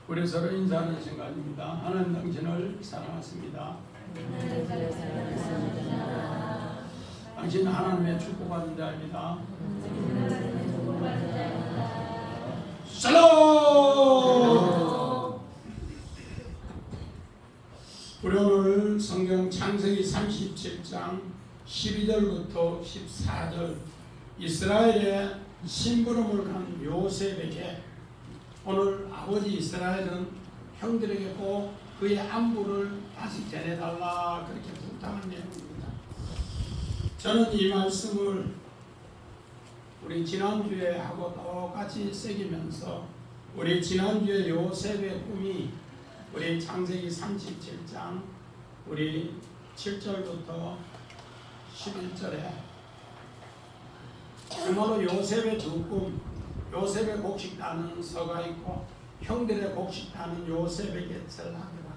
우리 서로 인사하는 시간입니다. 하나님 당신을 사랑하십니다. 당신은 하나님의 축복받은 자입니다. 샬롬! 우리 오늘 성경 창세기 37장 12절부터 14절 이스라엘의 심부름을 간 요셉에게 오늘 아버지 이스라엘은 형들에게 꼭 그의 안부를 다시 전해달라 그렇게 부탁한 내용입니다. 저는 이 말씀을 우리 지난주에 하고 똑같이 새기면서 우리 지난주에 요셉의 꿈이 우리 창세기 37장 우리 7절부터 11절에 정말로 요셉의 두 꿈, 요셉의 곡식다는 서가 있고 형들의 곡식다는 요셉에게 전하더라.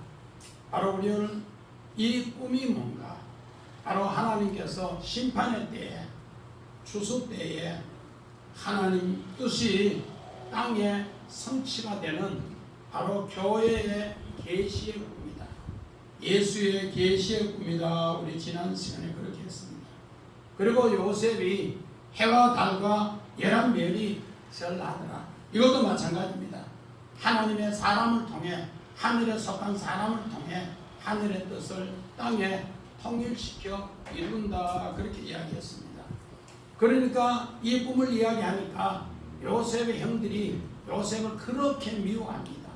바로 우리는 이 꿈이 뭔가? 바로 하나님께서 심판의 때에 추수 때에 하나님 뜻이 땅에 성취가 되는 바로 교회의 계시의 꿈이다. 예수의 계시의 꿈이다. 우리 지난 시간에 그렇게 했습니다. 그리고 요셉이 해와 달과 11별이 전하더라. 이것도 마찬가지입니다. 하나님의 사람을 통해 하늘에 속한 사람을 통해 하늘의 뜻을 땅에 통일시켜 이룬다. 그렇게 이야기했습니다. 그러니까 이 꿈을 이야기하니까 요셉의 형들이 요셉을 그렇게 미워합니다.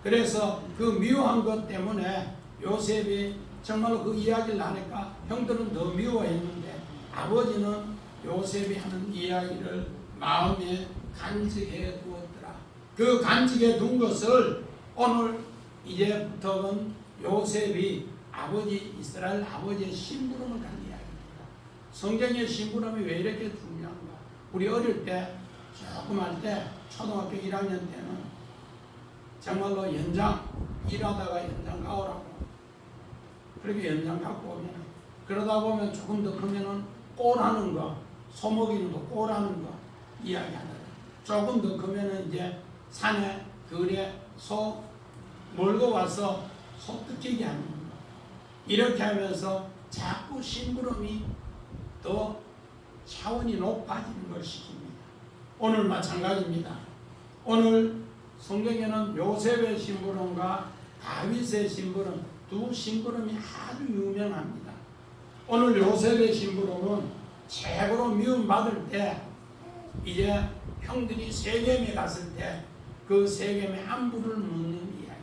그래서 그 미워한 것 때문에 요셉이 정말로 그 이야기를 하니까 형들은 더 미워했는데 아버지는 요셉이 하는 이야기를 마음에 간직해 두었더라. 그 간직해 둔 것을 오늘 이제부터는 요셉이 아버지 이스라엘 아버지의 심부름을 간 이야기입니다. 성경의 심부름이 왜 이렇게 중요한가? 우리 어릴 때 조금 할 때 초등학교 1학년 때는 정말로 연장 일하다가 연장 가오라고 그렇게 연장 갖고 오면 그러다 보면 조금 더 크면은 꼬라는 거 소먹이는 거 꼬라는 거 이야기하는 조금 더 크면은 이제 산에 들에 소 몰고 와서 소 뜯기게 하는 거 이렇게 하면서 자꾸 심부름이 더 차원이 높아지는 걸 시킵니다. 오늘 마찬가지입니다. 오늘 성경에는 요셉의 심부름과 다윗의 심부름 두 심부름이 아주 유명합니다. 오늘 요셉의 심부름은 최고로 미움받을 때 이제 형들이 세겜에 갔을 때 그 세겜의 안부를 묻는 이야기.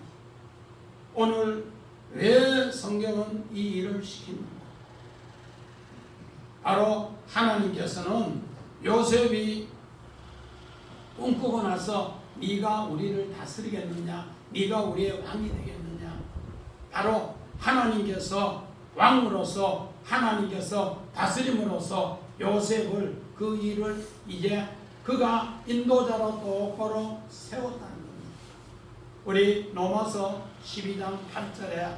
오늘 왜 성경은 이 일을 시킵니까? 바로 하나님께서는 요셉이 꿈꾸고 나서 네가 우리를 다스리겠느냐? 네가 우리의 왕이 되겠느냐? 바로 하나님께서 왕으로서 하나님께서 다스림으로서 요셉을 그 일을 이제 그가 인도자로 똑바로 세웠다는 겁니다. 우리 로마서 12장 8절에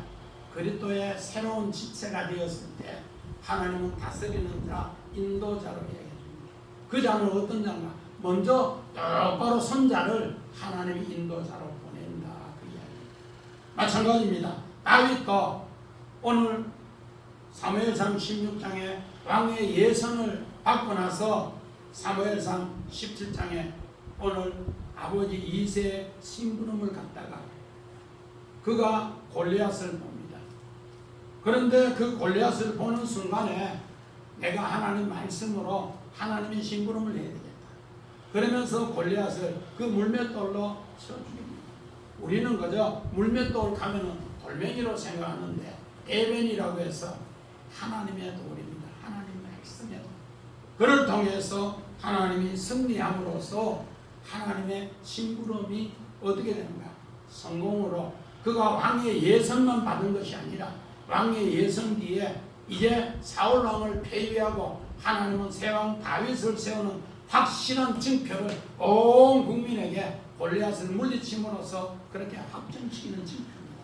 그리스도의 새로운 지체가 되었을 때 하나님은 다스리는 자, 인도자로 얘기해줍니다. 그 자는 어떤 자인가? 먼저 똑바로 선 자를 하나님이 인도자로 보낸다. 그 이야기입니다. 마찬가지입니다. 다윗도 오늘 사무엘상 16장에 왕의 예선을 받고 나서 사무엘상 17장에 오늘 아버지 이새의 심부름을 갖다가 그가 골리앗을 봅니다. 그런데 그 골리앗을 보는 순간에 내가 하나님 말씀으로 하나님의 심부름을 해야 되겠다. 그러면서 골리앗을 그 물맷돌로 쳐 죽입니다. 우리는 그저 물맷돌 가면은 돌멩이로 생각하는데 에벤이라고 해서 하나님의 돌입니다. 하나님 말씀의 돌. 그를 통해서 하나님이 승리함으로써 하나님의 심부름이 어떻게 되는가? 성공으로 그가 왕의 예선만 받은 것이 아니라 왕의 예선 뒤에 이제 사울 왕을 폐위하고 하나님은 새 왕 다윗을 세우는 확실한 증표를 온 국민에게 골리앗을 물리침으로써 그렇게 확정시키는 증표입니다.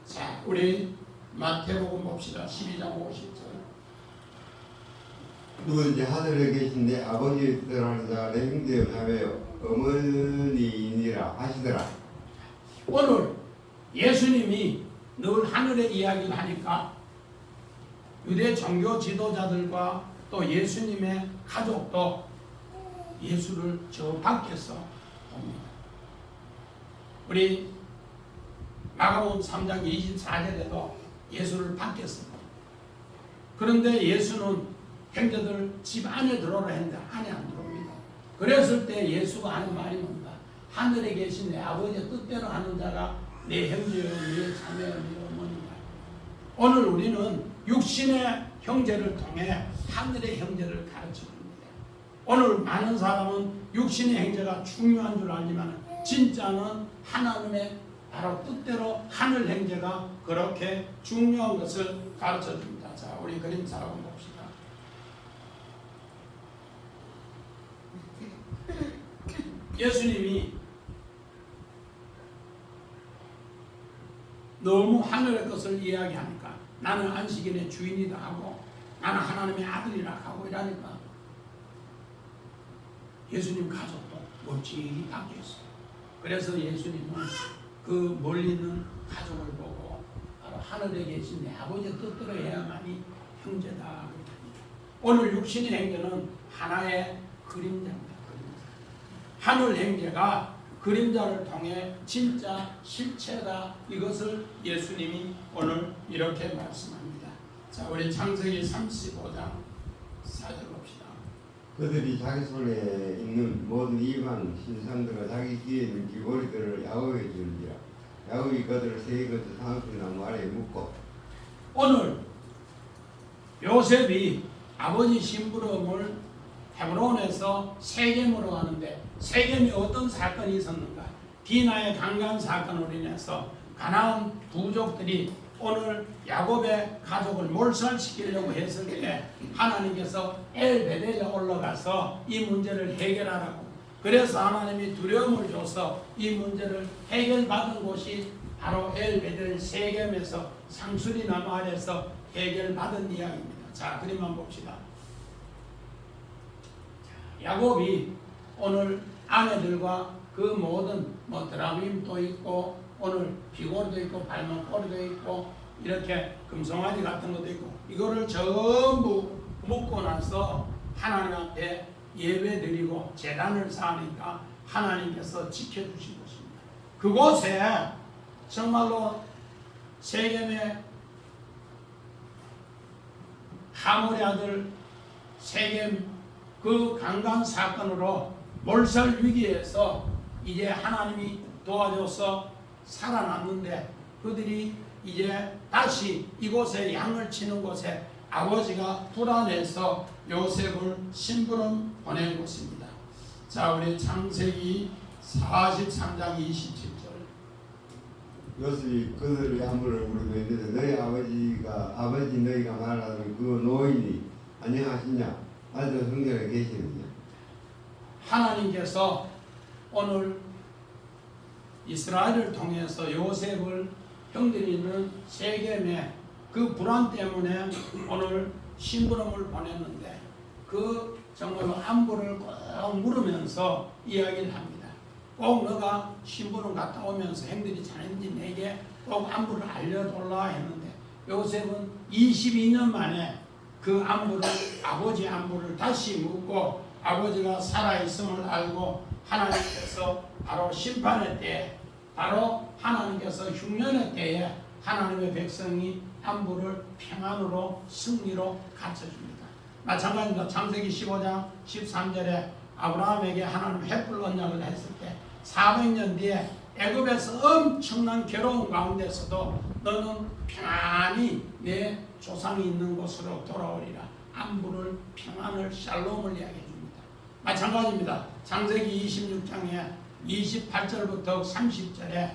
자, 우리 마태복음 봅시다. 12장 50절. 누구든지 하늘에 계신데 아버지 뜻하는 자가 내 형제요 자매요 어머니이니라 하시더라. 오늘 예수님이 늘 하늘의 이야기를 하니까 유대 종교 지도자들과 또 예수님의 가족도 예수를 저 밖에서 봅니다. 우리 마가복음 3장 24절에도 예수를 밖에서 봅니다. 그런데 예수는 형제들 집 안에 들어오라 했는데 안에 안 들어옵니다. 그랬을 때 예수가 하는 말이 뭔가? 하늘에 계신 내 아버지의 뜻대로 하는 자가 내 형제요, 내 자매요, 내 어머니다. 오늘 우리는 육신의 형제를 통해 하늘의 형제를 가르쳐 줍니다. 오늘 많은 사람은 육신의 형제가 중요한 줄 알지만 진짜는 하나님의 바로 뜻대로 하늘 형제가 그렇게 중요한 것을 가르쳐 줍니다. 자, 우리 그림사 한번 봅시다. 예수님이 너무 하늘의 것을 이야기하니까 나는 안식일의 주인이다 하고 나는 하나님의 아들이라 하고 이러니까 예수님 가족도 멀찍이 바뀌었어요. 그래서 예수님은 그 멀리 있는 가족을 보고 바로 하늘에 계신 내 아버지의 뜻대로 해야만이 형제다. 오늘 육신의 형제는 하나의 그림자입니다. 하늘 형제가 그림자를 통해 진짜 실체다. 이것을 예수님이 오늘 이렇게 말씀합니다. 자, 우리 창세기 35장 4절 봅시다. 그들이 자기 손에 있는 모든 이방 신상들과 자기 귀에 있는 귀고리들을 야곱에게 주니라. 야곱이 그들을 세 것을 상수나무 아래에 묶고. 오늘 요셉이 아버지 심부름을 헤브론에서 세겜으로 가는데 세겜이 어떤 사건이 있었는가? 디나의 강간 사건으로 인해서 가나안 부족들이 오늘 야곱의 가족을 몰살시키려고 했을 때 하나님께서 엘베델에 올라가서 이 문제를 해결하라고, 그래서 하나님이 두려움을 줘서 이 문제를 해결받은 곳이 바로 엘베델 세겜에서 상수리나무 아래에서 해결받은 이야기입니다. 자, 그림만 봅시다. 야곱이 오늘 아내들과 그 모든 드라빔도 있고 오늘 비골도 있고 발목걸이도 있고 이렇게 금송아지 같은 것도 있고 이거를 전부 묶고 나서 하나님 앞에 예배 드리고 제단을 쌓으니까 하나님께서 지켜주신 것입니다. 그곳에 정말로 세겜의 하몰의 아들 세겜 그 강간 사건으로 몰살 위기에서 이제 하나님이 도와줘서 살아났는데 그들이 이제 다시 이곳에 양을 치는 곳에 아버지가 불안해서 요셉을 심부름 보낸 곳입니다. 자, 우리 창세기 43장 27절. 요셉이 그들의 야물을 물고 있는데 아버지 너희가 말하는 그 노인이 안녕하시냐? 아주 형제가 계시느냐? 하나님께서 오늘 이스라엘을 통해서 요셉을 형들이 있는 세겜에 그 불안 때문에 오늘 심부름을 보냈는데 그 정말로 안부를 꼭 물으면서 이야기를 합니다. 꼭 너가 심부름 갔다 오면서 형들이 자는지 내게 꼭 안부를 알려달라 했는데 요셉은 22년 만에 그 안부를 아버지 안부를 다시 묻고 아버지가 살아있음을 알고 하나님께서 바로 심판의 때에 바로 하나님께서 흉년의 때에 하나님의 백성이 안부를 평안으로 승리로 갖춰줍니다. 마찬가지로 창세기 15장 13절에 아브라함에게 하나님 횃불 언약을 했을 때 400년 뒤에 애굽에서 엄청난 괴로운 가운데서도 너는 평안히 내 조상이 있는 곳으로 돌아오리라. 안부를 평안을 샬롬을 이야기해 줍니다. 마찬가지입니다. 창세기 26장에 28절부터 30절에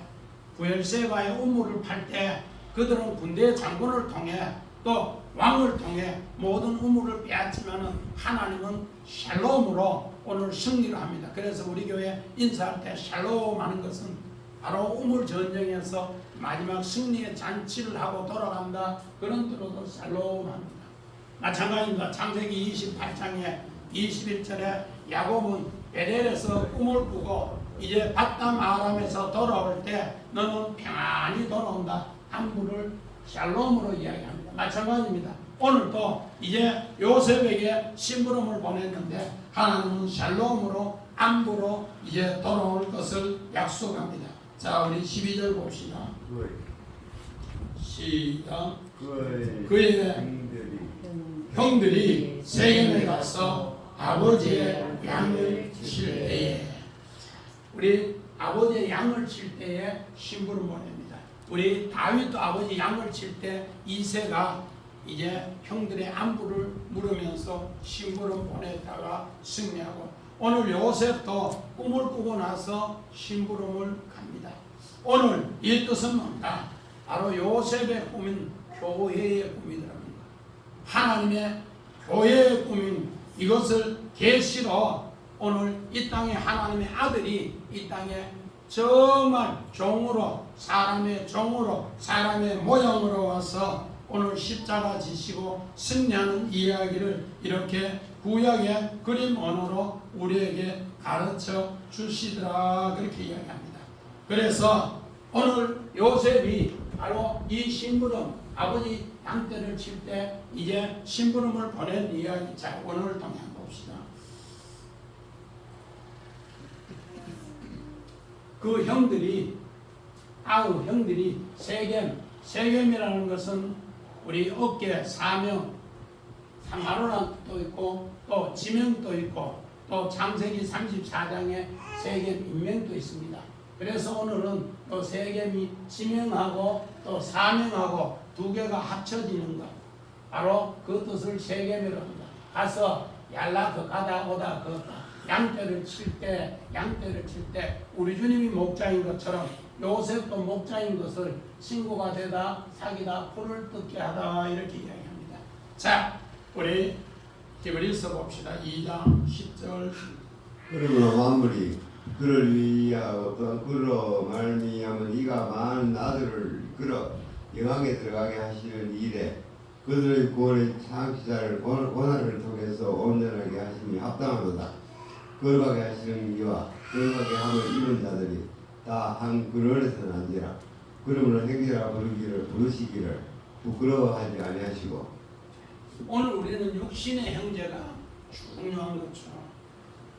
부엘세바의 우물을 팔 때 그들은 군대 장군을 통해 또 왕을 통해 모든 우물을 빼앗지만은 하나님은 샬롬으로 오늘 승리를 합니다. 그래서 우리 교회 인사할 때 샬롬 하는 것은 바로 우물 전쟁에서 마지막 승리의 잔치를 하고 돌아간다. 그런 뜻으로 샬롬 합니다. 마찬가지입니다. 창세기 28장에 21절에 야곱은 베델에서 꿈을 꾸고 이제 바담 아람에서 돌아올 때 너는 평안히 돌아온다. 안부를 샬롬으로 이야기합니다. 마찬가지입니다. 오늘도 이제 요셉에게 심부름을 보냈는데 하나님은 샬롬으로 안부로 이제 돌아올 것을 약속합니다. 자, 우리 12절 봅시다. 시작. 그의 형들이 세겜에 가서 아버지의 양을 칠 때에, 우리 아버지의 양을 칠 때에 심부름 보냅니다. 우리 다윗도 아버지 양을 칠 때 이새가 이제 형들의 안부를 물으면서 심부름 보냈다가 승리하고, 오늘 요셉도 꿈을 꾸고 나서 심부름을 갑니다. 오늘 이 뜻은 뭔가? 바로 요셉의 꿈인 교회의 꿈이라는 것. 하나님의 교회의 꿈인 이것을 계시로 오늘 이 땅에 하나님의 아들이 이 땅에 정말 종으로, 사람의 종으로, 사람의 모양으로 와서 오늘 십자가 지시고 승리하는 이야기를 이렇게 구약의 그림 언어로 우리에게 가르쳐 주시더라, 그렇게 이야기합니다. 그래서 오늘 요셉이 바로 이 심부름, 아버지 양떼를 칠 때 이제 심부름을 보낸 이야기. 자, 오늘을 통해 봅시다. 그 형들이, 아홉 형들이 세겜이라는 것은 우리 어깨 사명, 사마로란도 있고 또 지명도 있고 또 창세기 34장에 세겜 인명도 있습니다. 그래서 오늘은 또 세겜이 지명하고 또 사명하고 두 개가 합쳐지는 것, 바로 그 뜻을 세겜이라고 합니다. 가서 얄라 가다 오다 양떼를 칠 때 우리 주님이 목자인 것처럼 요셉도 목자인 것을 친구가 되다 사귀다 풀을 뜯게 하다, 이렇게 이야기합니다. 자, 우리 히브리서 봅시다. 2장 10절. 그러므로 만물이 그를 위하여 그로 말미암아 네가 많은 아들을 이끌어 영광에 들어가게 하시는 일에 그들의 구원의 창시자를 고난을 통해서 온전하게 하심이 합당하도다. 거룩하게 하시는 이와 거룩하게 함을 입은 자들이 다 한 근원에서 난지라. 그러므로 행제라 부르시기를 부끄러워하지 아니하시고. 오늘 우리는 육신의 형제가 중요한 것처럼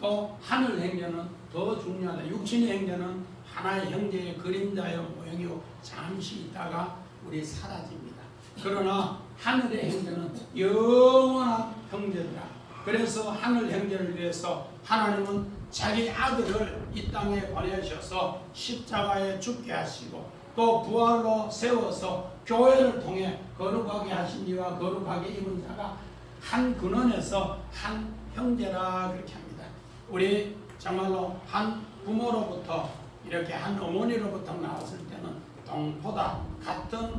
또 하늘 형제는 더 중요하다. 육신의 형제는 하나의 형제의 그림자여 모형이고 잠시 있다가 우리 사라집니다. 그러나 하늘의 형제는 영원한 형제들아. 그래서 하늘 형제를 위해서 하나님은 자기 아들을 이 땅에 보내셔서 십자가에 죽게 하시고 또 부활로 세워서 교회를 통해 거룩하게 하신 이와 거룩하게 입은 자가 한 근원에서 한 형제라, 그렇게 합니다. 우리 정말로 한 부모로부터 이렇게 한 어머니로부터 나왔을 때는 동포다, 같은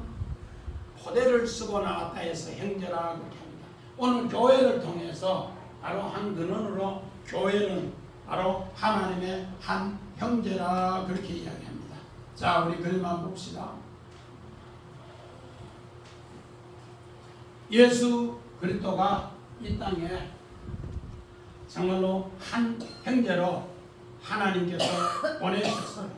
포대를 쓰고 나왔다 해서 형제라, 그렇게 합니다. 오늘 교회를 통해서 바로 한 근원으로 교회는 바로 하나님의 한 형제라, 그렇게 이야기합니다. 자, 우리 그림 한번 봅시다. 예수 그리스도가 이 땅에 정말로 한 형제로 하나님께서 보내셨어요.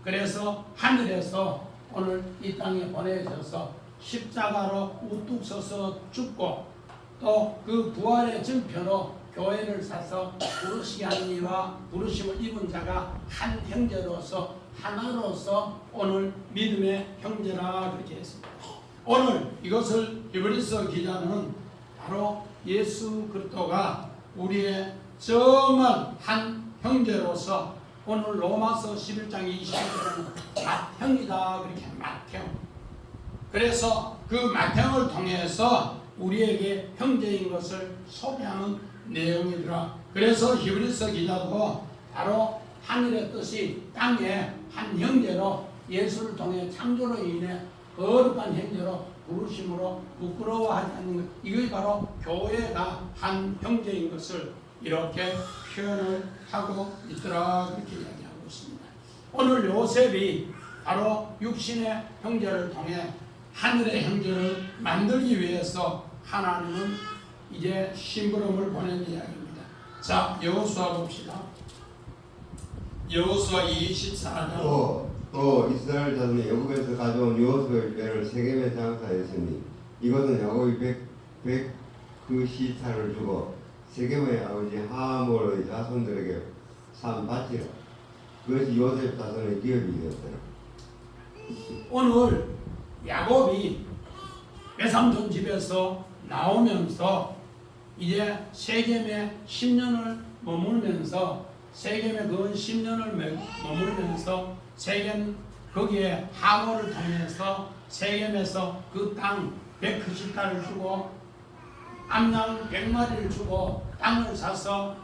그래서 하늘에서 오늘 이 땅에 보내셔서 십자가로 우뚝 서서 죽고 또 그 부활의 증표로 교회를 사서 부르시게 하는 이와 부르심을 입은 자가 한 형제로서 하나로서 오늘 믿음의 형제라, 그렇게 했습니다. 오늘 이것을 히브리서 기자는 바로 예수 그리스도가 우리의 정말 한 형제로서 오늘 로마서 11장 20절에는 맏형이다, 그렇게 맏형. 그래서 그 맏형을 통해서 우리에게 형제인 것을 소개하는 내용이더라. 그래서 히브리서 기자도 바로 하늘의 뜻이 땅에 한 형제로 예수를 통해 창조로 인해 거룩한 형제로 부르심으로 부끄러워하지 않는 것, 이것이 바로 교회가 한 형제인 것을 이렇게 표현을 하고 있더라, 그렇게 이야기하고 있습니다. 오늘 요셉이 바로 육신의 형제를 통해 하늘의 형제를 만들기 위해서 하나님은 이제 심부름을 보낸 이야기입니다. 자, 여호수아 봅시다. 여호수아 24장 또 이스라엘 자손이 애굽에서 가져온 요셉의 배를 세겜에 장사했으니 이것은 야곱이 그 시타를 주고 세겜의 아버지 하몰의 자손들에게 산 밭이라. 그것이 요셉 자손의 기업이 되었더라. 오늘 야곱이 외삼촌 집에서 나오면서 이제 세겜에 10년을 머물면서 세겜에 근 10년을 머물면서 세겜 거기에 하모를 통해서 세겜에서 그 땅 190달을 주고 암양 100마리를 주고 땅을 사서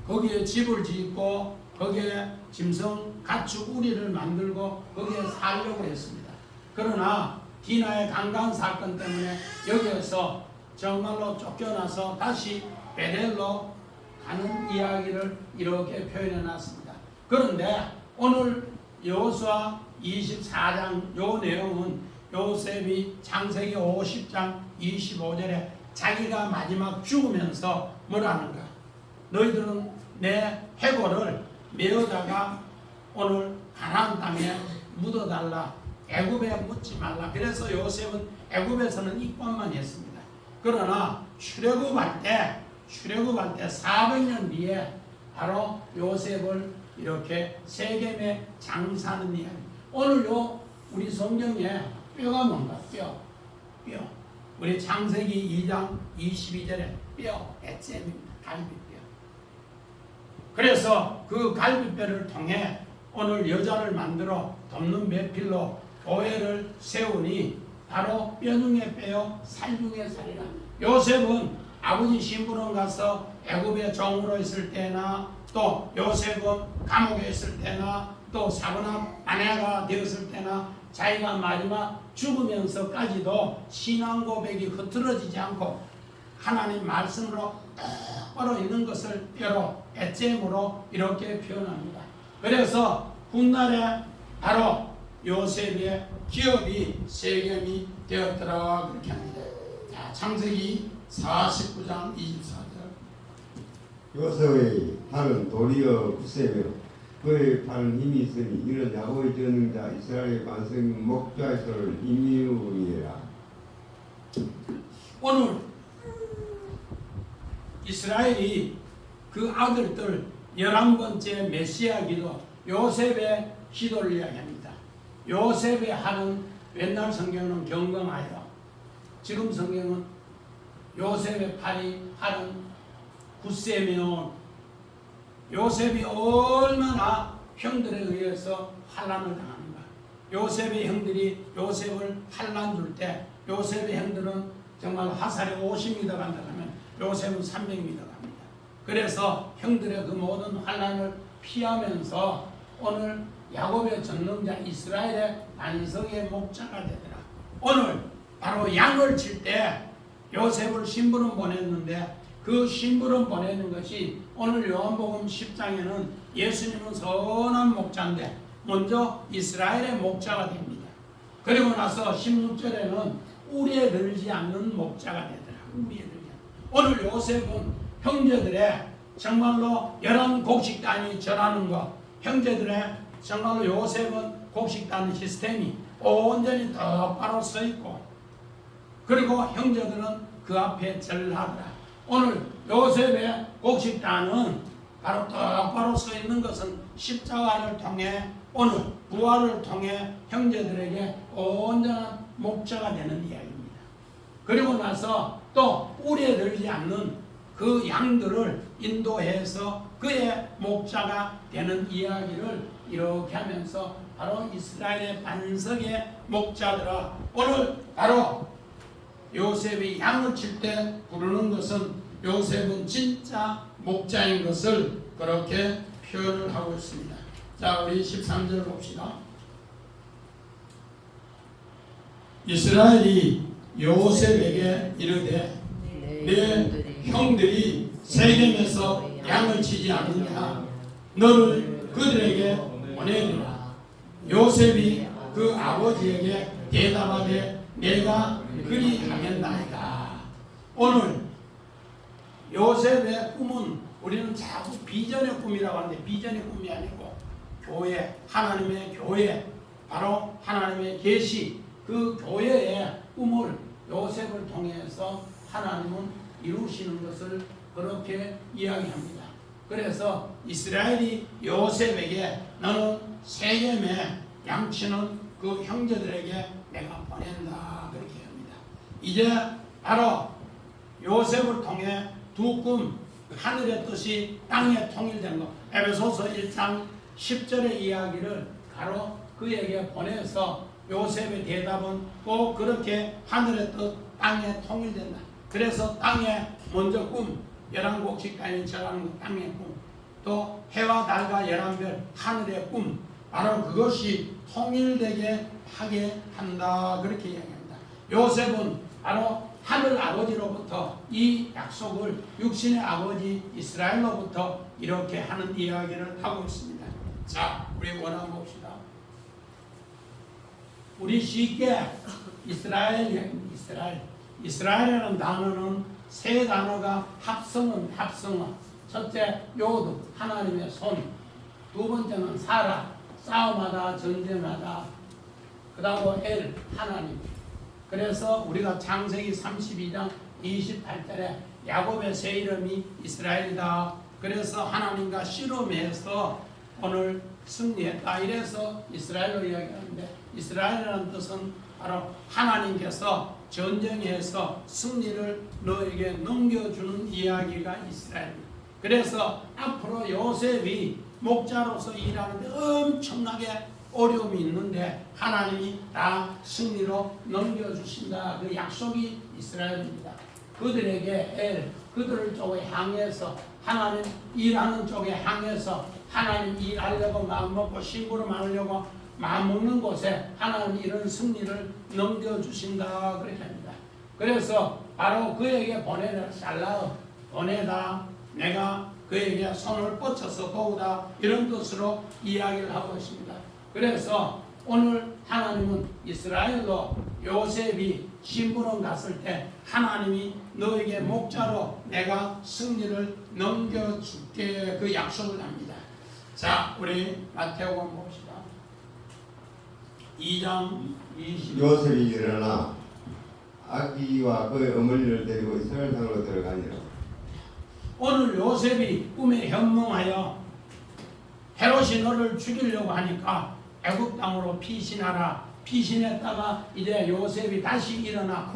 거기에 집을 짓고 거기에 짐승 가축 우리를 만들고 거기에 살려고 했습니다. 그러나 디나의 강간 사건 때문에 여기에서 정말로 쫓겨나서 다시 베델로 가는 이야기를 이렇게 표현해 놨습니다. 그런데 오늘 여호수아 24장 요 내용은 요셉이 창세기 50장 25절에 자기가 마지막 죽으면서 뭐라는가? 너희들은 내 해골을 메어다가 오늘 가나안 땅에 묻어달라. 애굽에 묻지 말라. 그래서 요셉은 애굽에서는 입관만 했습니다. 그러나 출애굽할 때 400년 뒤에 바로 요셉을 이렇게 세겜에 장사하는 이야기. 오늘요 우리 성경에 뼈가 뭔가? 뼈. 우리 창세기 2장 22절에 뼈, 에셈입니다. 갈비뼈. 그래서 그 갈비뼈를 통해 오늘 여자를 만들어 돕는 배필로 교회를 세우니 바로 뼈 중에 뼈요 살 중에 살이라. 요셉은 아버지 심부름 가서 애굽에 종으로 있을 때나 또 요셉은 감옥에 있을 때나 또 사고난 아내가 되었을 때나 자기가 마지막 죽으면서까지도 신앙 고백이 흐트러지지 않고 하나님 말씀으로 똑바로 있는 것을 뼈로 에셈으로 이렇게 표현합니다. 그래서 훗날에 바로 요셉의 기업이 세겜이 되었더라 그렇게 합니다. 자, 창세기 49장 24절. 요셉의 팔은 도리어 굳세며 그의 팔은 힘이 있으니 이는 야곱의 전능자 이스라엘의 반석 목자의 소를 임의우니라. 오늘 이스라엘이 그 아들들 11번째 메시아 기도 요셉의 기도를 이야기합니다. 요셉의 하는 옛날 성경은 경건하여 지금 성경은 요셉의 팔이 하는 굳세며 요셉이 얼마나 형들에 의해서 환난을 당하는가. 요셉의 형들이 요셉을 환난 줄 때 요셉의 형들은 정말 화살에 50m 간다 하면 요셉은 300m 갑니다. 그래서 형들의 그 모든 환난을 피하면서 오늘 야곱의 전능자 이스라엘의 반석의 목자가 되더라. 오늘 바로 양을 칠 때 요셉을 심부름 보냈는데 그 심부름 보내는 것이 오늘 요한복음 10장에는 예수님은 선한 목자인데 먼저 이스라엘의 목자가 됩니다. 그리고 나서 16절에는 우리에 들지 않는 목자가 되더라. 우리에 들지 않는. 오늘 요셉은 형제들의 정말로 11곡식단이 절하는 것, 형제들의 정말로 요셉은 곡식단 시스템이 온전히 똑바로 서 있고 그리고 형제들은 그 앞에 절하더라. 오늘 요셉의 곡식단은 바로 똑바로 서 있는 것은 십자가를 통해 오늘 부활을 통해 형제들에게 온전한 목자가 되는 이야기입니다. 그리고 나서 또 우리에 들지 않는 그 양들을 인도해서 그의 목자가 되는 이야기를 이렇게 하면서 바로 이스라엘의 반석의 목자들아. 오늘 바로 요셉이 양을 칠 때 부르는 것은 요셉은 진짜 목자인 것을 그렇게 표현을 하고 있습니다. 자, 우리 13절 봅시다. 이스라엘이 요셉에게 이르되 내 형들이 세겜에서 양을 치지 않느냐 너를 그들에게 보내리라. 요셉이 그 아버지에게 대답하되 내가 그리 하겠나이다. 오늘 요셉의 꿈은 우리는 자꾸 비전의 꿈이라고 하는데 비전의 꿈이 아니고 교회, 하나님의 교회, 바로 하나님의 계시, 그 교회의 꿈을 요셉을 통해서 하나님은 이루시는 것을 그렇게 이야기합니다. 그래서 이스라엘이 요셉에게 너는 세겜에 양치는 그 형제들에게 내가 보낸다 그렇게 합니다. 이제 바로 요셉을 통해 두 꿈, 하늘의 뜻이 땅에 통일된 것, 에베소서 1장 10절의 이야기를 바로 그에게 보내서 요셉의 대답은 꼭 그렇게 하늘의 뜻 땅에 통일된다. 그래서 땅에 먼저 꿈, 11곡식 가인 절하는 것 땅의 꿈, 또 해와 달과 11별 하늘의 꿈, 바로 그것이 통일되게 하게 한다 그렇게 이야기합니다. 요셉은 바로 하늘 아버지로부터 이 약속을 육신의 아버지 이스라엘로부터 이렇게 하는 이야기를 하고 있습니다. 자, 우리 원한 봅시다. 우리 쉽게 이스라엘이라는 단어는 세 단어가 합성은 첫째 요드 하나님의 손, 두 번째는 사라 싸움하다 전쟁하다, 그 다음으로 엘 하나님. 그래서 우리가 창세기 32장 28절에 야곱의 새 이름이 이스라엘이다. 그래서 하나님과 씨름해서 오늘 승리했다. 이래서 이스라엘로 이야기하는데, 이스라엘이라는 뜻은 바로 하나님께서 전쟁에서 승리를 너에게 넘겨주는 이야기가 이스라엘입니다. 그래서 앞으로 요셉이 목자로서 일하는데 엄청나게 어려움이 있는데 하나님이 다 승리로 넘겨주신다. 그 약속이 이스라엘입니다. 그들에게 그들을 쪽에 향해서 하나님 일하는 쪽에 향해서 하나님 일하려고 마음먹고 심부름 하려고 마음먹는 곳에 하나님 이런 승리를 넘겨주신다 그렇게 합니다. 그래서 바로 그에게 보내라 살라 보내다 내가 그에게 손을 뻗쳐서 도우다 이런 뜻으로 이야기를 하고 있습니다. 그래서 오늘 하나님은 이스라엘로 요셉이 심부름 갔을 때 하나님이 너에게 목자로 내가 승리를 넘겨줄게 그 약속을 합니다. 자, 우리 마태복음 봅시다. 2장 20. 요셉이 일어나 아기와 그의 어머니를 데리고 이스라엘 땅으로 들어가니라. 오늘 요셉이 꿈에 현몽하여 헤롯이 너를 죽이려고 하니까 애굽 땅으로 피신하라. 피신했다가 이제 요셉이 다시 일어나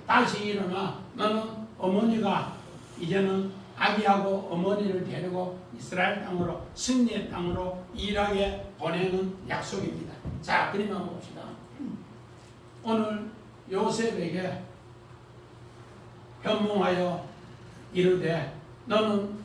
다시 일어나 너는 어머니가 이제는 아기하고 어머니를 데리고 이스라엘 땅으로 승리의 땅으로 일하게 보내는 약속입니다. 자, 그림만 봅시다. 오늘 요셉에게 현몽하여 이르되 너는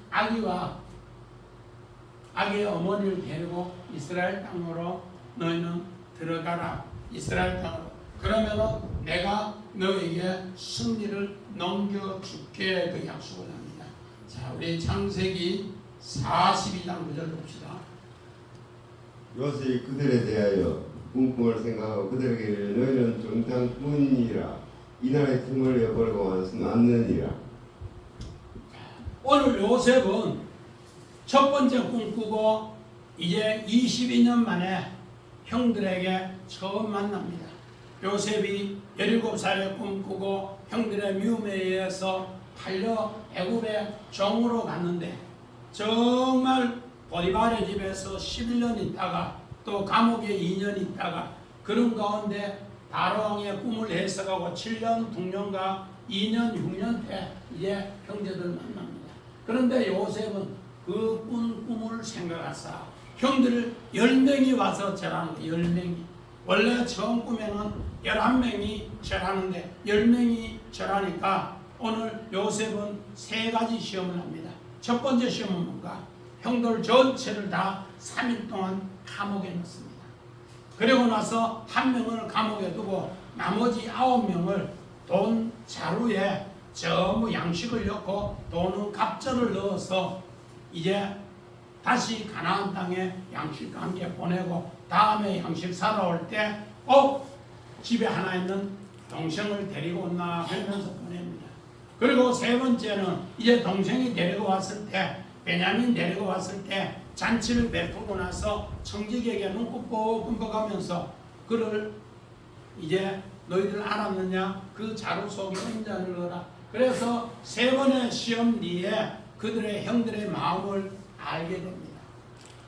아기의 어머니를 데리고 이스라엘 땅으로 너희는 들어가라. 이스라엘 땅으로. 그러면은 내가 너에게 승리를 넘겨줄게 그 약속을 합니다. 자, 우리 창세기 42장 9절 봅시다. 요셉이 그들에 대하여 꿈을 생각하고 그들에게 이르되 너희는 정탐꾼이라 이 나라의 틈을 여버리고 왔느니라. 오늘 요셉은 첫 번째 꿈 꾸고 이제 22년 만에 형들에게 처음 만납니다. 요셉이 17살에 꿈 꾸고 형들의 미움에 의해서 팔려 애굽의 종으로 갔는데 정말 보디발의 집에서 11년 있다가 또 감옥에 2년 있다가 그런 가운데 바로왕의 꿈을 해석하고 7년, 6년과 2년, 6년 때 이제 형제들 만납니다. 그런데 요셉은 그 꿈을 생각하사 형들 10명이 와서 절하는 거예요. 10명이. 원래 처음 꿈에는 11명이 절하는데 10명이 절하니까 오늘 요셉은 세 가지 시험을 합니다. 첫 번째 시험은 뭔가? 형들 전체를 다 3일 동안 감옥에 넣습니다. 그리고 나서 한 명을 감옥에 두고 나머지 9명을 돈 자루에 전부 양식을 넣고 돈은 갑절을 넣어서 이제 다시 가나안 땅에 양식과 함께 보내고 다음에 양식 사러 올 때 집에 하나 있는 동생을 데리고 온나 하면서 보냅니다. 그리고 세 번째는 이제 동생이 데리고 왔을 때 베냐민 데리고 왔을 때 잔치를 베푸고 나서 청지기에게 눈곱 끔뻑하면서 그를 이제 너희들 알았느냐? 그 자루 속에 인자를 넣어라. 그래서 세 번의 시험 뒤에 그들의 형들의 마음을 알게 됩니다.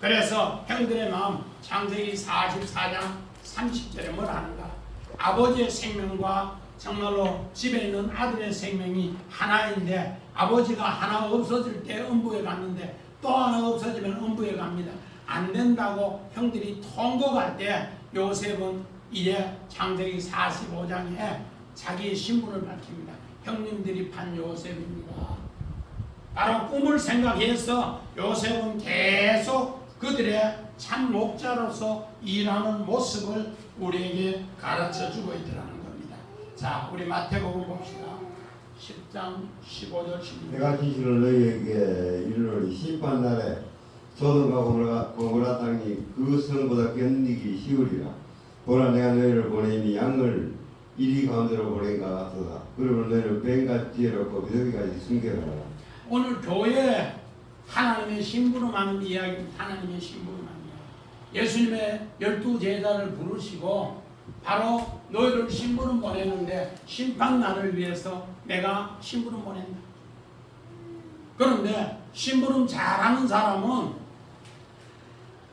그래서 형들의 마음 창세기 44장 30절에 뭐라 하는가? 아버지의 생명과 정말로 집에 있는 아들의 생명이 하나인데 아버지가 하나 없어질 때 음부에 갔는데 또 하나 없어지면 음부에 갑니다. 안 된다고 형들이 통곡할 때 요셉은 이제 창세기 45장에 자기의 신분을 밝힙니다. 형님들이 판 요셉입니다. 바로 꿈을 생각해서 요셉은 계속 그들의 참 목자로서 일하는 모습을 우리에게 가르쳐주고 있더라는 겁니다. 자, 우리 마태복음 봅시다. 10장 15절 16절. 내가 진실로 너희에게 이르노니 심판날에 소돔과 고모라 땅이 그 성보다 견디기 쉬우리라. 보라 내가 너희를 보내니 양을 이리 가운데로 보낸 것 같도다. 그러면 너희는 뱀과 지혜롭고 비둘기까지 숨겨라. 오늘 교회에 하나님의 심부름하는 이야기는 하나님의 심부름하는 이야기. 예수님의 12제자를 부르시고 바로 너희를 심부름 보냈는데 심판날을 위해서 내가 심부름 보낸다. 그런데 심부름 잘하는 사람은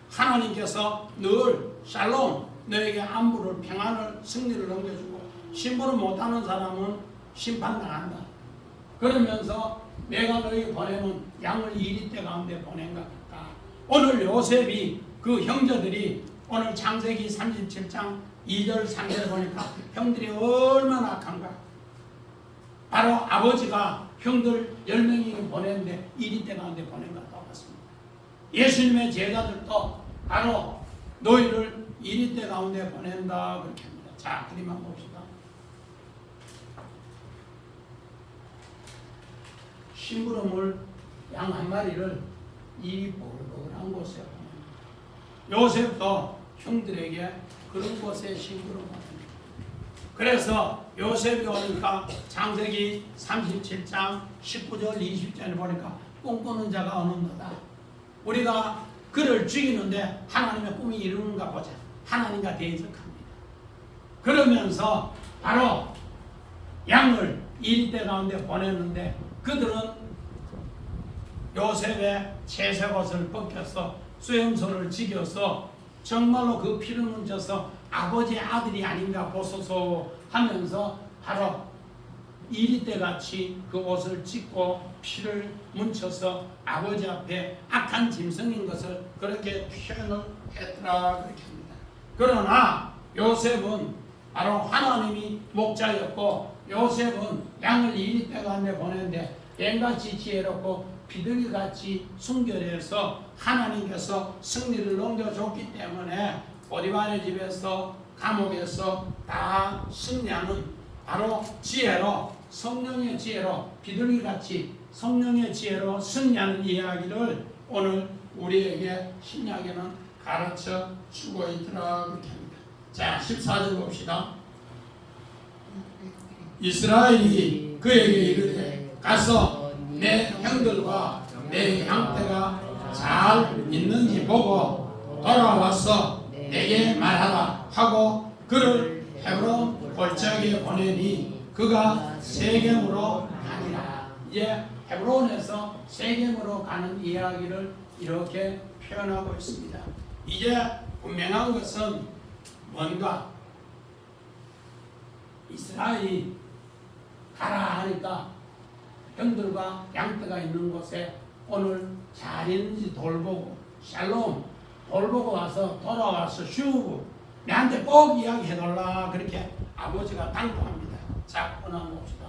하나님께서 늘 샬롬 너에게 안부를 평안을 승리를 넘겨주고 심부름 못하는 사람은 심판당한다. 그러면서 내가 너희 보내는 양을 이리떼 가운데 보낸 것 같다. 오늘 요셉이 그 형제들이 오늘 창세기 37장 2절 3절 보니까 형들이 얼마나 악한가. 바로 아버지가 형들 10명이 보냈는데 이리떼 가운데 보낸 것 같습니다. 예수님의 제자들도 바로 너희를 이리떼 가운데 보낸다 그렇게 합니다. 자, 그림 한번 봅시다. 심부름을 양 한 마리를 이 보글보글한 곳에 보냅니다. 요셉도 형들에게 그런 곳에 심부름을 합니다. 그래서 요셉이 오니까 창세기 37장 19절 20절에 보니까 꿈꾸는 자가 어느노다. 우리가 그를 죽이는데 하나님의 꿈이 이루는가 보자. 하나님과 대적합니다. 그러면서 바로 양을 이리떼 가운데 보냈는데 그들은 요셉의 채색옷을 벗겨서 수염소를 지겨서 정말로 그 피를 뭉쳐서 아버지의 아들이 아닌가 보소서 하면서 바로 이리떼 같이 그 옷을 찢고 피를 뭉쳐서 아버지 앞에 악한 짐승인 것을 그렇게 표현을 했더라 그렇게 합니다. 그러나 요셉은 바로 하나님이 목자였고 요셉은 양을 이리떼 가운데 보냈는데 뱀같이 지혜롭고 비둘기같이 순결해서 하나님께서 승리를 넘겨줬기 때문에 보디발의 집에서 감옥에서 다 승리하는 바로 지혜로 성령의 지혜로 비둘기같이 성령의 지혜로 승리하는 이야기를 오늘 우리에게 신약에는 가르쳐 주고 있더라 그렇게 합니다. 자, 14절 봅시다. 이스라엘이 그에게 이르되 가서 내 형들과 내 형태가 잘 있는지 보고 돌아와서 내게 말하라 하고 그를 헤브론 골짜기에 보내니 그가 세겜으로 가니라. 이제 헤브론에서 세겜으로 가는 이야기를 이렇게 표현하고 있습니다. 이제 분명한 것은 뭔가 이스라엘이 가라 하니까 형들과 양떼가 있는 곳에 오늘 잘 있는지 돌보고 샬롬 돌보고 와서 돌아와서 쉬우고 내한테 꼭 이야기해달라 그렇게 아버지가 당부합니다. 자, 오늘 한번 봅시다.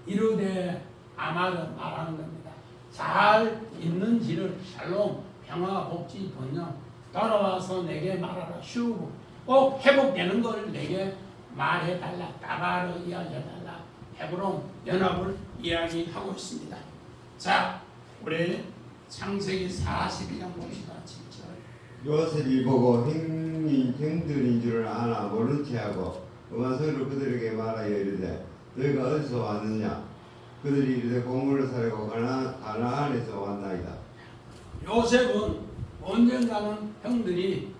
이르되 아말은 말하는 겁니다. 잘 있는지를 샬롬 평화 복지 번영 돌아와서 내게 말하라 쉬우고 꼭 회복되는 걸 내게 말해달라 따바로 이야기해달라 헤브론 연합을 이야기하고 있습니다. 자, 우리 창세기 42장 봅시다. 7절. 요셉이 보고 형들인 줄을 아나 모른 체하고 음한 소리로 그들에게 말하여 이르되 너희가 어디서 왔느냐 그들이 이르되 공물을 사려고 가나안에서 왔나이다. 요셉은 언젠가는 형들이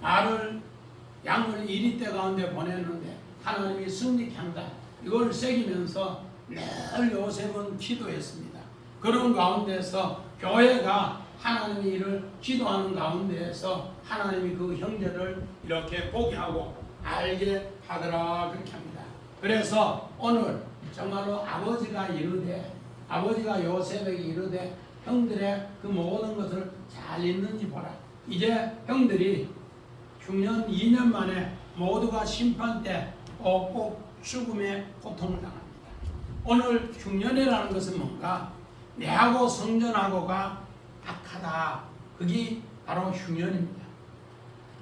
양을 이리 때 가운데 보냈는데 하나님이 승리케 한다. 이걸 새기면서 늘 요셉은 기도했습니다. 그런 가운데서 교회가 하나님의 일을 기도하는 가운데에서 하나님이 그 형제를 이렇게 보게 하고 알게 하더라 그렇게 합니다. 그래서 오늘 정말로 아버지가 요셉에게 이르되 형들의 그 모든 것을 잘 있는지 보라. 이제 형들이 흉년 2년 만에 모두가 심판 때 꼭 죽음의 고통을 당합니다. 오늘 흉년이라는 것은 뭔가? 내하고 성전하고가 악하다. 그게 바로 흉년입니다.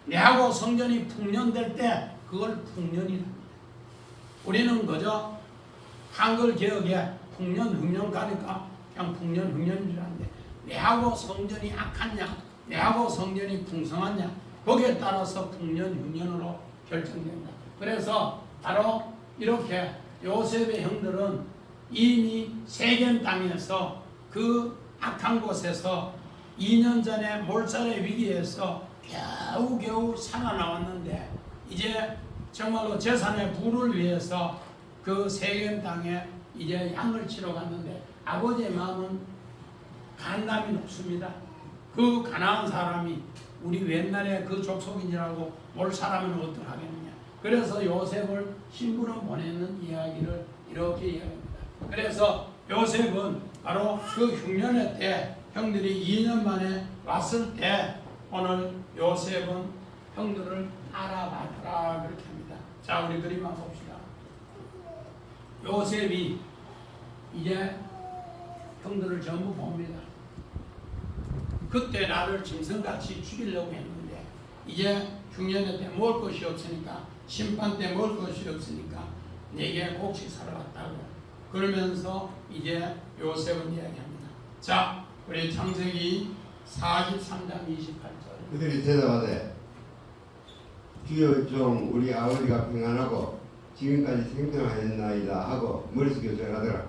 내하고 성전이 풍년될 때 그걸 풍년이랍니다. 우리는 그저 한글 개혁에 풍년, 흉년 가니까 그냥 풍년, 흉년이라는데 내하고 성전이 악하냐, 내하고 성전이 풍성하냐, 거기에 따라서 풍년, 흉년으로 결정된다. 그래서 바로 이렇게 요셉의 형들은 이미 세겜 땅에서 그 악한 곳에서 2년 전에 몰살의 위기에서 겨우겨우 살아나왔는데 이제 정말로 재산의 부를 위해서 그 세겜 땅에 이제 양을 치러 갔는데 아버지의 마음은 간담이 높습니다. 그 가난한 사람이 우리 옛날에 그 족속인이라고 몰살하면 어떡하겠느냐. 그래서 요셉을 심부름 보내는 이야기를 이렇게 이야기합니다. 그래서 요셉은 바로 그 흉년의 때 형들이 2년 만에 왔을 때 오늘 요셉은 형들을 알아봤더라 그렇게 합니다. 자, 우리 그림 한번 봅시다. 요셉이 이제 형들을 전부 봅니다. 그때 나를 짐승같이 죽이려고 했는데 이제 흉년의 때 먹을 것이 없으니까, 심판 때 먹을 것이 없으니까 내게 곡식 사러 왔다고. 그러면서 이제 요셉은 이야기합니다. 자, 우리 창세기 43장 28절. 그들이 대답하되 주여 좀 우리 아버지가 평안하고 지금까지 생존하였나이다 하고 머릿속에 절하더라.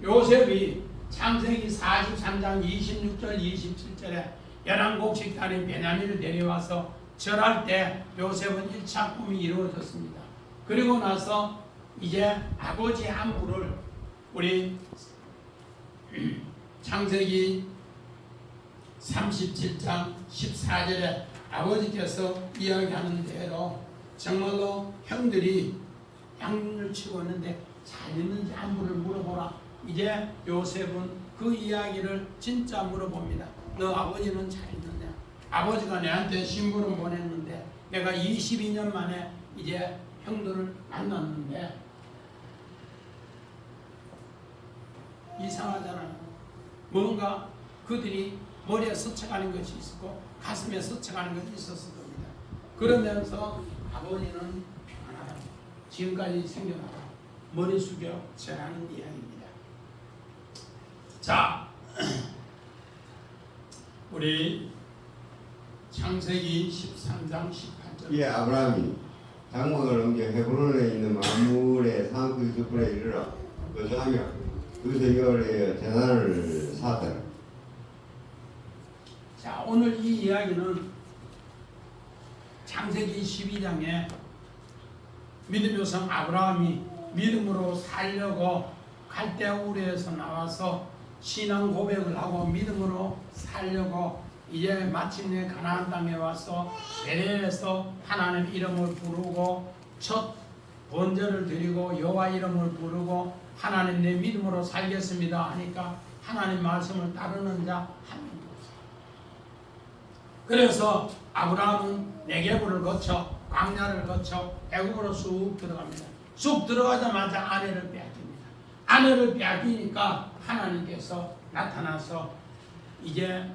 요셉이 창세기 43장 26절 27절에 11곡식 딸인 베냐민을 데려와서 절할 때 요셉은 1차 꿈이 이루어졌습니다. 그리고 나서 이제 아버지 안부를 우리 창세기 37장 14절에 아버지께서 이야기하는 대로 정말로 형들이 양을 치고 있는데 잘 있는지 안부를 물어보라. 이제 요셉은 그 이야기를 진짜 물어봅니다. 너 아버지는 잘 있느냐? 아버지가 내한테 신부름 보냈는데 내가 22년 만에 이제 형들을 만났는데 이상하잖아요. 뭔가 그들이 머리에 스쳐가는 것이 있었고 가슴에 스쳐가는 것이 있었을 겁니다. 그러면서 아버지는 평안하다. 지금까지 생겨나다. 머리 숙여 절하는 이야기입니다. 자, 우리 창세기 13장 18절. 이에 아브라함이 장막을 옮겨 헤브론에 있는 만물의 산그 숲에 이르러 거주하며 그것에 열에 재단을 쌓았더라. 자, 오늘 이 이야기는 창세기 12장에 믿음의 성 아브라함이 믿음으로 살려고 갈대아 우르에서 나와서 신앙 고백을 하고 믿음으로 살려고 이제 마침내 가나안 땅에 와서 베델에서 하나님 이름을 부르고 첫 번제를 드리고 여호와 이름을 부르고 하나님 내 믿음으로 살겠습니다 하니까 하나님 말씀을 따르는 자 한 명도 없어요. 그래서 아브라함은 네게브를 거쳐 광야를 거쳐 애굽으로 쑥 들어갑니다. 쑥 들어가자마자 아내를 빼앗깁니다. 아내를 빼앗기니까 하나님께서 나타나서 이제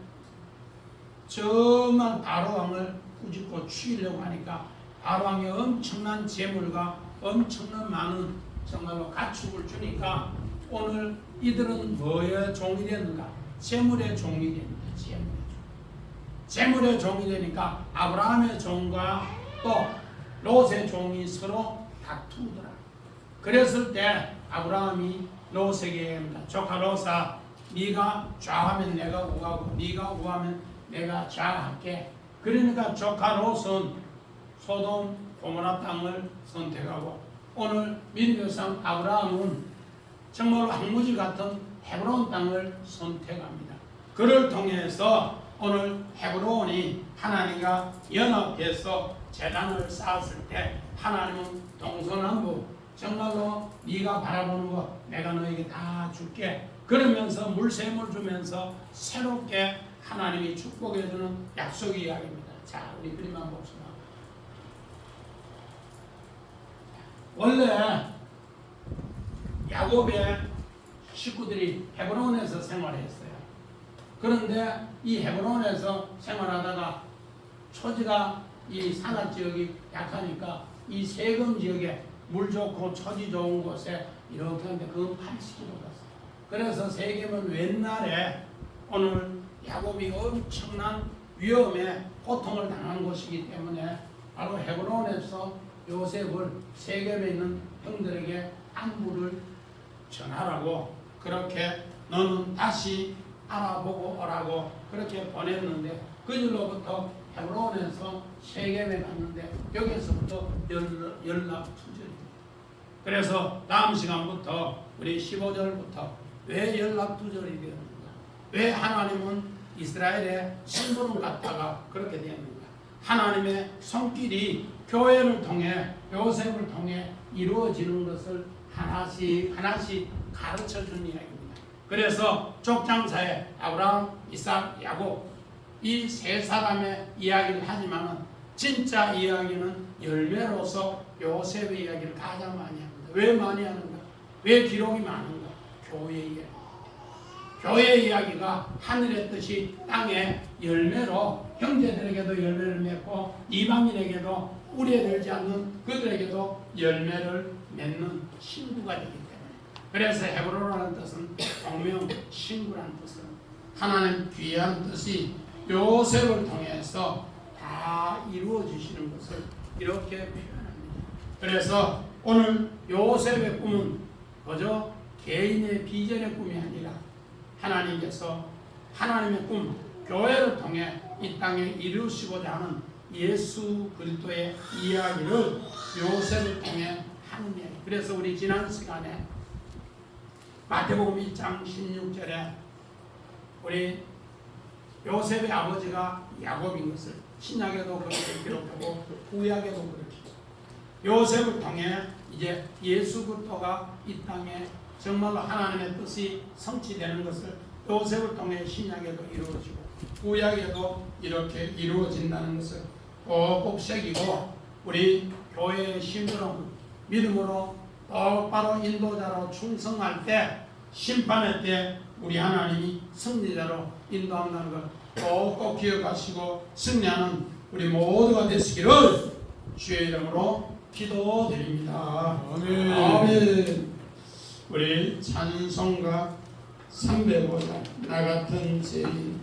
정말 바로왕을 꾸짖고 죽이려고 하니까 바로왕이 엄청난 재물과 엄청난 많은 정말로 가축을 주니까 오늘 이들은 뭐의 종이 되는가? 재물의 종이 됩니다. 재물의 종이 되니까 아브라함의 종과 또 롯의 종이 서로 다투더라. 그랬을 때 아브라함이 롯에게 얘기합니다. 조카 롯아, 네가 좌하면 내가 우하고 네가 우하면 내가 좌할게. 그러니까 조카 롯은 소돔 고모라 땅을 선택하고 오늘 민교상 아브라함은 정말 황무지 같은 헤브론 땅을 선택합니다. 그를 통해서 오늘 헤브론이 하나님과 연합해서 제단을 쌓았을 때 하나님은 동서남북 정말로 네가 바라보는 것 내가 너에게 다 줄게 그러면서 물샘을 주면서 새롭게 하나님이 축복해주는 약속 이야기입니다. 자, 우리 그림만 봅시다. 원래 야곱의 식구들이 헤브론에서 생활했어요. 그런데 이 헤브론에서 생활하다가 초지가 이 산악 지역이 약하니까 이 세금 지역에 물 좋고 초지 좋은 곳에 이렇게 하는데 그건 80km 갔어요. 그래서 세겜은 옛날에 오늘 야곱이 엄청난 위험에 고통을 당한 곳이기 때문에 바로 헤브론에서 요셉을 세겜에 있는 형들에게 안부를 전하라고 그렇게 너는 다시 알아보고 오라고 그렇게 보냈는데 그 일로부터 헤브론에서 세겜에 갔는데 여기서부터 연락 투절입니다. 그래서 다음 시간부터 우리 15절부터 왜 연락 투절이 되었는가? 왜 하나님은 이스라엘의 심부름 갔다가 그렇게 되었는가? 하나님의 손길이 교회를 통해 요셉을 통해 이루어지는 것을 하나씩 가르쳐 준 이야기입니다. 그래서 족장사에 아브라함, 이삭, 야곱 이 세 사람의 이야기를 하지만은 진짜 이야기는 열매로서 요셉의 이야기를 가장 많이 합니다. 왜 많이 하는가? 왜 기록이 많은가? 교회의 이야기. 교회의 이야기가 하늘의 뜻이 땅에 열매로 형제들에게도 열매를 맺고 이방인에게도 우려되지 않는 그들에게도 열매를 맺는 신부가 되기 때문에 그래서 헤브론이라는 뜻은 동명 신부라는 뜻은 하나님 귀한 뜻이 요셉을 통해서 다 이루어지시는 것을 이렇게 표현합니다. 그래서 오늘 요셉의 꿈은 그저 개인의 비전의 꿈이 아니라 하나님께서 하나님의 꿈, 교회를 통해 이 땅에 이루시고자 하는 예수 그리스도의 이야기를 요셉을 통해 하는 이야기. 그래서 우리 지난 시간에 마태복음 1장 16절에 우리 요셉의 아버지가 야곱인 것을 신약에도 그렇게 기록하고 구약에도 그렇게 요셉을 통해 이제 예수 그리스도가 이 땅에 정말로 하나님의 뜻이 성취되는 것을 요셉을 통해 신약에도 이루어지고 구약에도 이렇게 이루어진다는 것을 꼭꼭 새기고 우리 교회의 심부름 믿음으로 똑바로 인도자로 충성할 때 심판의 때 우리 하나님이 승리자로 인도한다는 걸 꼭꼭 기억하시고 승리하는 우리 모두가 되시기를 주의 이름으로 기도드립니다. 아멘. 아멘. 우리 찬송가 305장 나 같은 죄인